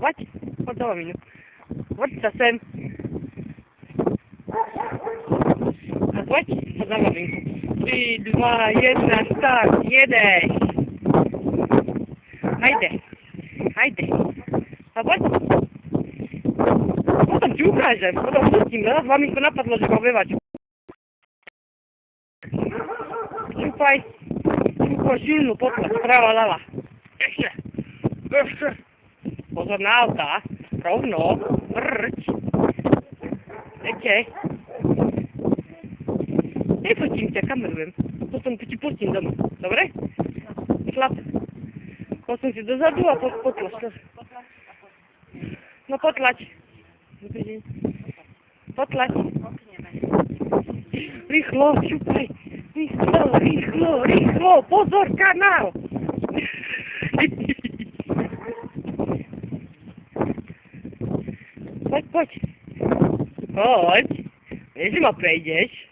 Chodź, chodź za maminu. Chodź czasem. Chodź, chodź za maminku. 3, 2, 1, start, jedziesz. Hajde. A chodź. Potem ci ukażę, potem wszystkim. Raz maminku napadło, żeby obywać. Ciupaj. Ciupo silno, potłacz, prawa, lewa. Jeszcze. Pozor na auta. Równo. Brrć. Lecie. Nie puścimy cię, kameruję. Potem ci puścimy do mnie. Dobre? Szlap. Potem się do zadu, a potlać. No potlać. Potlać. Rychlo, ciupaj. Rychlo. Pozor, kanał. Chodź. Nie, że ma przejdziesz.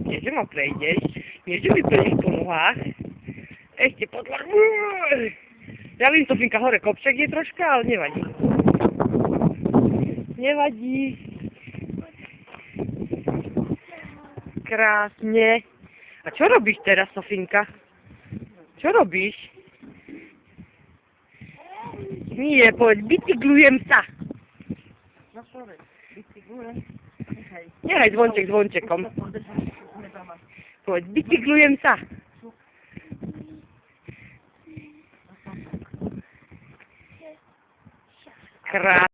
Nie, że mi przejdziesz po nohách. Ešte podľa... Ja vím, Sofinka, hore kopček je troška, ale nevadí. Krásne. A čo robíš teraz, Sofinka? Čo robíš? Nie, povedz, bicyklujem sa. No sorry, bicyklujem. Nechaj zvončekom. Povedz, bicyklujem sa. Krásne.